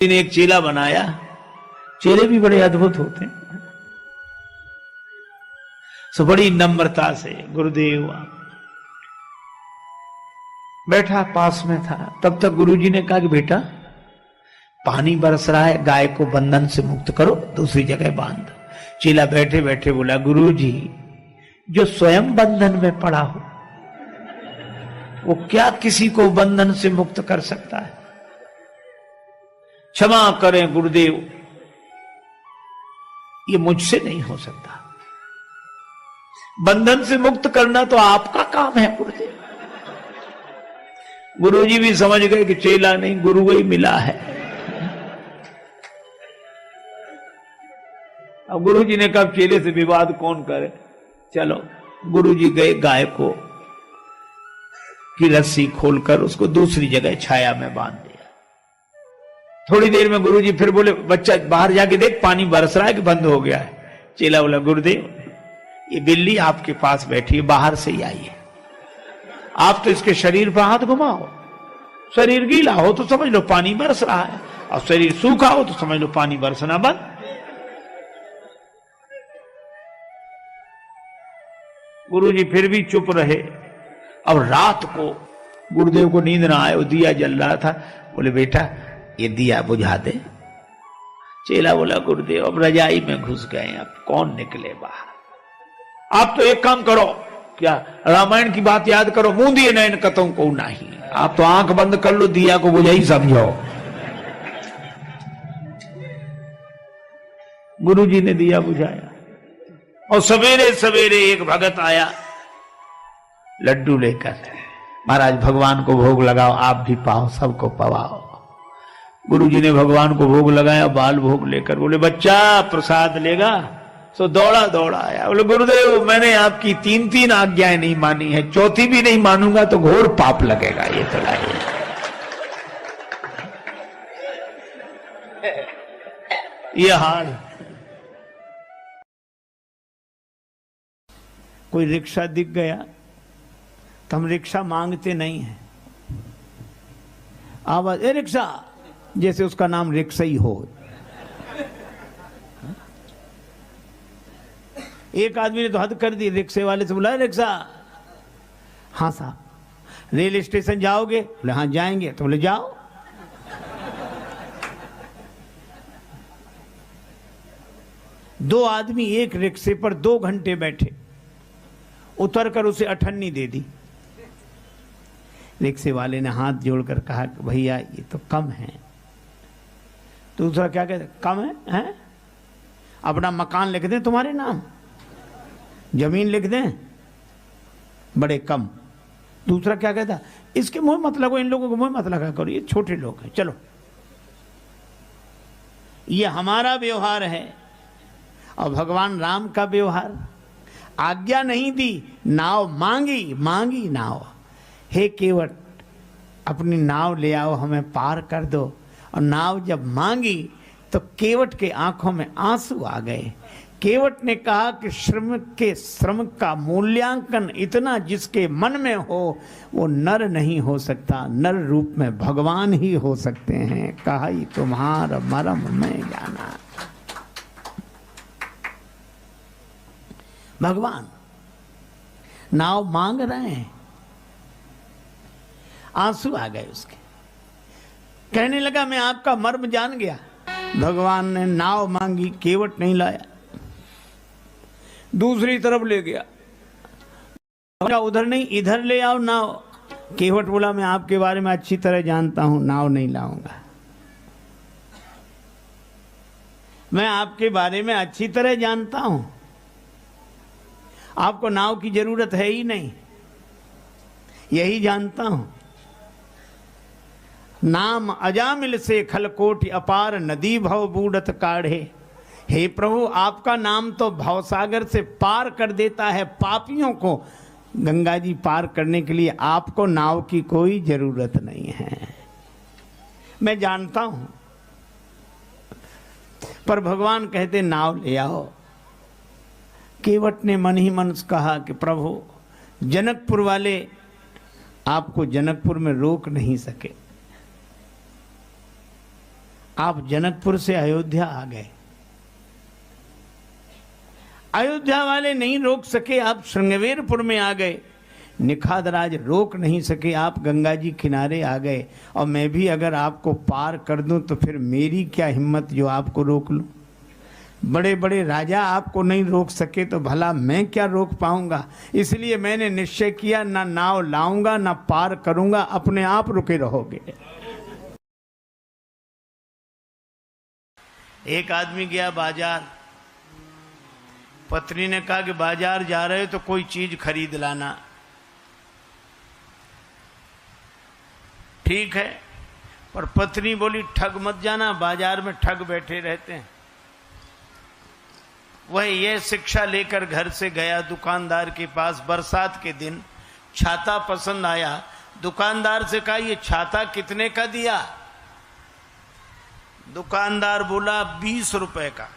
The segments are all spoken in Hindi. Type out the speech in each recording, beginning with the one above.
ने एक चेला बनाया। चेले भी बड़े अद्भुत होते हैं। सो बड़ी नम्रता से गुरुदेव बैठा पास में था। तब तक गुरुजी ने कहा कि बेटा पानी बरस रहा है, गाय को बंधन से मुक्त करो, दूसरी जगह बांध दो। चेला बैठे बैठे बोला, गुरुजी जो स्वयं बंधन में पड़ा हो वो क्या किसी को बंधन से मुक्त कर सकता है? क्षमा करें गुरुदेव, ये मुझसे नहीं हो सकता। बंधन से मुक्त करना तो आपका काम है गुरुदेव। गुरुजी भी समझ गए कि चेला नहीं गुरु ही मिला है। अब गुरुजी ने कहा चेले से विवाद कौन करे, चलो। गुरुजी गए, गाय को की रस्सी खोलकर उसको दूसरी जगह छाया में बांध दिया। थोड़ी देर में गुरुजी फिर बोले, बच्चा बाहर जाके देख पानी बरस रहा है कि बंद हो गया है? चेला बोला, गुरुदेव ये बिल्ली आपके पास बैठी है, बाहर से ही आई है। आप तो इसके शरीर पर हाथ घुमाओ, शरीर गीला हो तो समझ लो पानी बरस रहा है, और शरीर सूखा हो तो समझ लो पानी बरसना बंद। गुरुजी फिर भी चुप रहे। अब रात को गुरुदेव को नींद ना आए, वो दिया जल रहा था। बोले बेटा ये दिया बुझा दे। चेला बोला, गुरुदेव अब रजाई में घुस गए, अब कौन निकले बाहर? आप तो एक काम करो, क्या रामायण की बात याद करो, मुंह दिए नयन कतों को नहीं। आप तो आंख बंद कर लो, दिया को बुझा ही समझो। गुरुजी ने दिया बुझाया और सवेरे सवेरे एक भगत आया लड्डू लेकर, महाराज भगवान को भोग लगाओ, आप भी पाओ, सबको पवाओ। गुरुजी ने भगवान को भोग लगाया, बाल भोग लेकर बोले, बच्चा प्रसाद लेगा? सो दौड़ा दौड़ा आया। बोले, गुरुदेव मैंने आपकी 3 आज्ञाएं नहीं मानी है, चौथी भी नहीं मानूंगा तो घोर पाप लगेगा। ये तो ये हाल। कोई रिक्शा दिख गया तो हम रिक्शा मांगते नहीं है। आवाज, ए रिक्शा, जैसे उसका नाम रिक्शा ही हो। एक आदमी ने तो हद कर दी, रिक्शे वाले से बोला, रिक्शा? हाँ साहब। रेल स्टेशन जाओगे? बोले हाँ जाएंगे। तो बोले जाओ। दो आदमी एक रिक्शे पर 2 घंटे बैठे, उतरकर उसे अठन्नी दे दी। रिक्शे वाले ने हाथ जोड़कर कहा, भैया ये तो कम है। दूसरा क्या कहते, कम है? अपना मकान लिख दें तुम्हारे नाम, जमीन लिख दें, बड़े कम। दूसरा क्या कहता, इसके मुंह मत लगो, इन लोगों को मुंह मत लगा करो, ये छोटे लोग हैं, चलो। ये हमारा व्यवहार है और भगवान राम का व्यवहार। आज्ञा नहीं दी, नाव मांगी, मांगी नाव। हे केवट अपनी नाव ले आओ, हमें पार कर दो। और नाव जब मांगी तो केवट के आंखों में आंसू आ गए। केवट ने कहा कि श्रम का मूल्यांकन इतना जिसके मन में हो वो नर नहीं हो सकता, नर रूप में भगवान ही हो सकते हैं। कहा ही तुम्हारा मरम मैं जाना। भगवान नाव मांग रहे हैं, आंसू आ गए उसके। कहने लगा मैं आपका मर्म जान गया। भगवान ने नाव मांगी, केवट नहीं लाया, दूसरी तरफ ले गया। उधर नहीं, इधर ले आओ नाव। केवट बोला मैं आपके बारे में अच्छी तरह जानता हूं, नाव नहीं लाऊंगा। मैं आपके बारे में अच्छी तरह जानता हूं, आपको नाव की जरूरत है ही नहीं, यही जानता हूं। नाम अजामिल से खलकोट अपार, नदी भव बूढ़त काढ़े। हे प्रभु आपका नाम तो भवसागर से पार कर देता है पापियों को। गंगा जी पार करने के लिए आपको नाव की कोई जरूरत नहीं है, मैं जानता हूं। पर भगवान कहते नाव ले आओ। केवट ने मन ही मन कहा कि प्रभु जनकपुर वाले आपको जनकपुर में रोक नहीं सके, आप जनकपुर से अयोध्या आ गए, अयोध्या वाले नहीं रोक सके, आप श्रृंगवेरपुर में आ गए, निखादराज रोक नहीं सके, आप गंगा जी किनारे आ गए, और मैं भी अगर आपको पार कर दूं तो फिर मेरी क्या हिम्मत जो आपको रोक लूं। बड़े बड़े राजा आपको नहीं रोक सके तो भला मैं क्या रोक पाऊंगा। इसलिए मैंने निश्चय किया, ना नाव लाऊंगा ना पार करूंगा, अपने आप रुके रहोगे। एक आदमी गया बाजार, पत्नी ने कहा कि बाजार जा रहे हो तो कोई चीज खरीद लाना। ठीक है, पर पत्नी बोली ठग मत जाना, बाजार में ठग बैठे रहते हैं। वह ये शिक्षा लेकर घर से गया दुकानदार के पास। बरसात के दिन छाता पसंद आया, दुकानदार से कहा ये छाता कितने का दिया। दुकानदार बोला 20 रुपए का,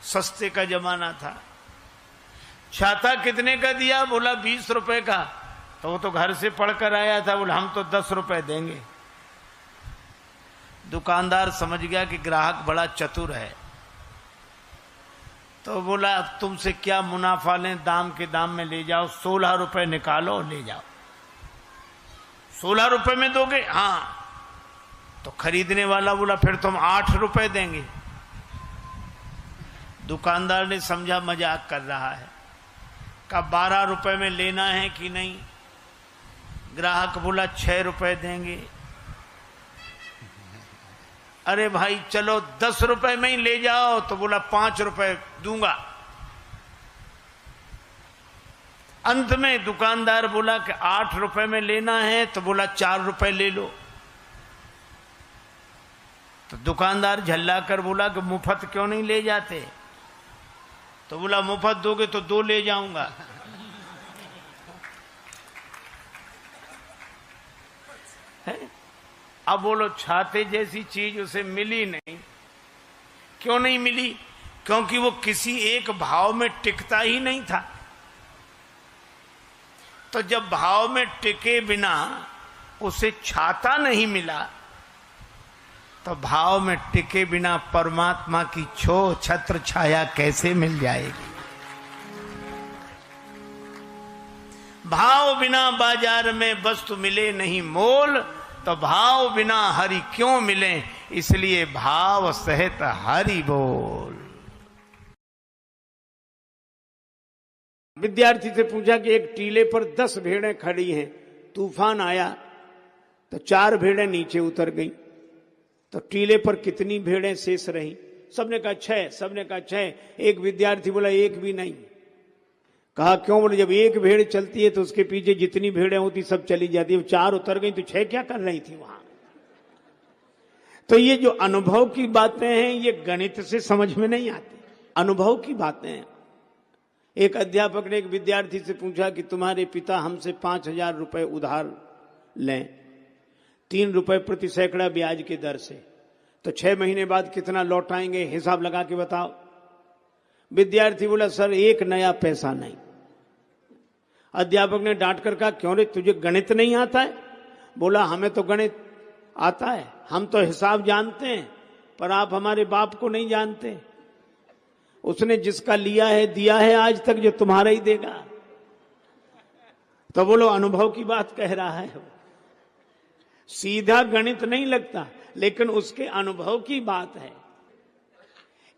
सस्ते का जमाना था। छाता कितने का दिया, बोला 20 रुपए का। तो वो तो घर से पढ़कर आया था, बोला हम तो 10 रुपए देंगे। दुकानदार समझ गया कि ग्राहक बड़ा चतुर है, तो बोला अब तुमसे क्या मुनाफा लें, दाम के दाम में ले जाओ, 16 रुपए निकालो ले जाओ। 16 रुपए में दोगे? हाँ। तो खरीदने वाला बोला फिर तुम 8 रुपए देंगे। दुकानदार ने समझा मजाक कर रहा है, कहा 12 रुपए में लेना है कि नहीं। ग्राहक बोला 6 रुपए देंगे। अरे भाई चलो 10 रुपए में ही ले जाओ, तो बोला 5 रुपए दूंगा। अंत में दुकानदार बोला कि 8 रुपए में लेना है, तो बोला 4 रुपए ले लो। तो दुकानदार झल्लाकर बोला कि मुफ्त क्यों नहीं ले जाते। तो बोला मुफ्त दोगे तो 2 ले जाऊंगा। अब बोलो छाते जैसी चीज उसे मिली नहीं। क्यों नहीं मिली? क्योंकि वो किसी एक भाव में टिकता ही नहीं था। तो जब भाव में टिके बिना उसे छाता नहीं मिला, तो भाव में टिके बिना परमात्मा की छत्र छाया कैसे मिल जाएगी। भाव बिना बाजार में वस्तु मिले नहीं मोल, तो भाव बिना हरि क्यों मिले, इसलिए भाव सहित हरि बोल। विद्यार्थी से पूछा कि एक टीले पर 10 भेड़ें खड़ी हैं, तूफान आया तो 4 भेड़ें नीचे उतर गई, तो टीले पर कितनी भेड़ें शेष रही? सबने कहा 6, सबने कहा 6। एक विद्यार्थी बोला एक भी नहीं। कहा क्यों? बोले जब एक भेड़ चलती है तो उसके पीछे जितनी भेड़ें होती सब चली जाती है, 4 उतर गई तो 6 क्या कर रही थी वहां? तो ये जो अनुभव की बातें हैं ये गणित से समझ में नहीं आती, अनुभव की बातें हैं। एक अध्यापक ने एक विद्यार्थी से पूछा कि तुम्हारे पिता हमसे 5,000 रुपए उधार लें 3 रुपए प्रति सैकड़ा ब्याज के दर से, तो 6 महीने बाद कितना लौटाएंगे, हिसाब लगा के बताओ। विद्यार्थी बोला सर 1 नया पैसा नहीं। अध्यापक ने डांट कर कहा क्यों रे, तुझे गणित नहीं आता है? बोला हमें तो गणित आता है, हम तो हिसाब जानते हैं, पर आप हमारे बाप को नहीं जानते। उसने जिसका लिया है दिया है आज तक, जो तुम्हारा ही देगा। तो बोलो अनुभव की बात कह रहा है। सीधा गणित नहीं लगता, लेकिन उसके अनुभव की बात है।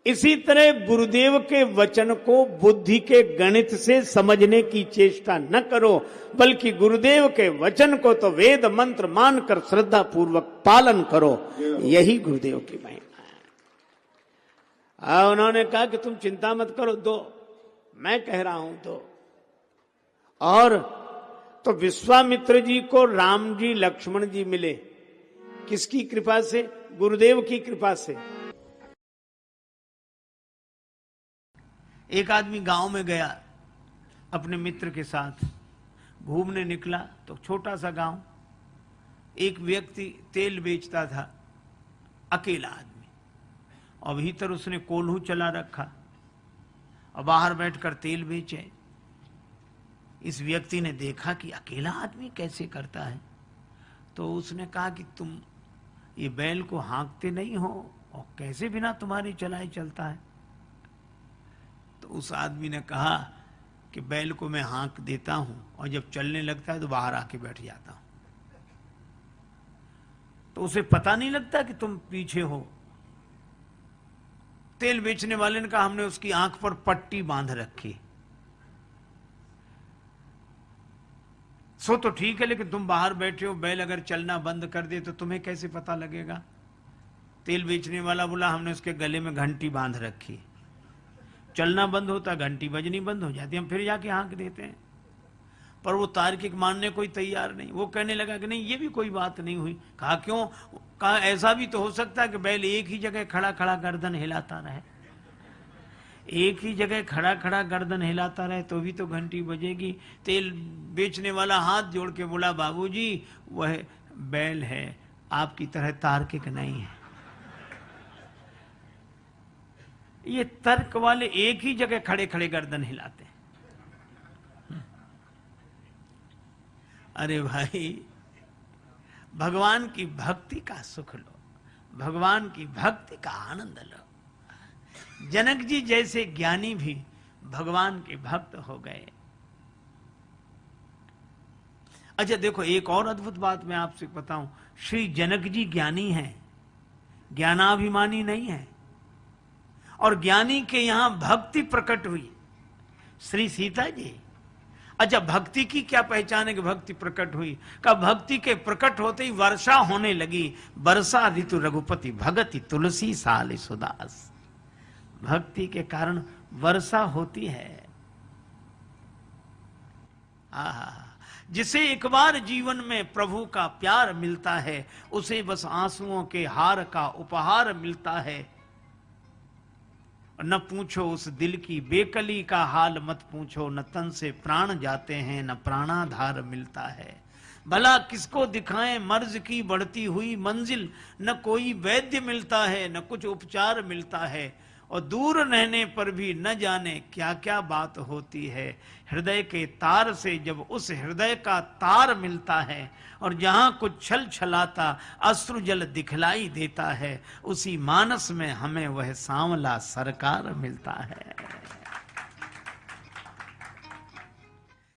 इसी तरह गुरुदेव के वचन को बुद्धि के गणित से समझने की चेष्टा न करो, बल्कि गुरुदेव के वचन को तो वेद मंत्र मानकर श्रद्धा पूर्वक पालन करो। यही गुरुदेव की महिमा है। उन्होंने कहा कि तुम चिंता मत करो, दो, मैं कह रहा हूं दो। और तो विश्वामित्र जी को राम जी लक्ष्मण जी मिले, किसकी कृपा से? गुरुदेव की कृपा से। एक आदमी गांव में गया अपने मित्र के साथ, घूमने निकला तो छोटा सा गांव, एक व्यक्ति तेल बेचता था, अकेला आदमी, और भीतर उसने कोल्हू चला रखा और बाहर बैठकर तेल बेचे। इस व्यक्ति ने देखा कि अकेला आदमी कैसे करता है, तो उसने कहा कि तुम ये बैल को हाँकते नहीं हो और कैसे बिना तुम्हारे चलाए चलता है? तो उस आदमी ने कहा कि बैल को मैं हाँक देता हूं और जब चलने लगता है तो बाहर आके बैठ जाता हूं, तो उसे पता नहीं लगता कि तुम पीछे हो। तेल बेचने वाले ने कहा हमने उसकी आंख पर पट्टी बांध रखी। सो तो ठीक है, लेकिन तुम बाहर बैठे हो, बैल अगर चलना बंद कर दे तो तुम्हें कैसे पता लगेगा? तेल बेचने वाला बोला हमने उसके गले में घंटी बांध रखी, चलना बंद होता घंटी बजनी बंद हो जाती, हम फिर जाके हाँक देते हैं। पर वो तार्किक मानने कोई तैयार नहीं। वो कहने लगा कि नहीं, ये भी कोई बात नहीं हुई। कहा क्यों? कहा ऐसा भी तो हो सकता है कि बैल एक ही जगह खड़ा खड़ा गर्दन हिलाता रहे, एक ही जगह खड़ा खड़ा गर्दन हिलाता रहे तो भी तो घंटी बजेगी। तेल बेचने वाला हाथ जोड़ के बोला बाबूजी वह बैल है, आपकी तरह तार्किक नहीं है। ये तर्क वाले एक ही जगह खड़े खड़े गर्दन हिलाते हैं। अरे भाई, भगवान की भक्ति का सुख लो, भगवान की भक्ति का आनंद लो। जनक जी जैसे ज्ञानी भी भगवान के भक्त हो गए। अच्छा देखो, एक और अद्भुत बात मैं आपसे बताऊं। श्री जनक जी ज्ञानी हैं, ज्ञानाभिमानी नहीं है, और ज्ञानी के यहां भक्ति प्रकट हुई। श्री सीता जी, अच्छा भक्ति की क्या पहचान है कि भक्ति प्रकट हुई? का भक्ति के प्रकट होते ही वर्षा होने लगी। वर्षा ऋतु रघुपति भगति तुलसी साल सुदास। भक्ति के कारण वर्षा होती है। जिसे एक बार जीवन में प्रभु का प्यार मिलता है, उसे बस आंसुओं के हार का उपहार मिलता है। न पूछो उस दिल की बेकली का हाल, मत पूछो, न तन से प्राण जाते हैं न प्राणाधार मिलता है। भला किसको दिखाएं मर्ज की बढ़ती हुई मंजिल, न कोई वैद्य मिलता है न कुछ उपचार मिलता है। और दूर रहने पर भी न जाने क्या क्या बात होती है। हृदय के तार से जब उस हृदय का तार मिलता है, और जहां कुछ छल छलाता अश्रु जल दिखलाई देता है, उसी मानस में हमें वह सांवला सरकार मिलता है।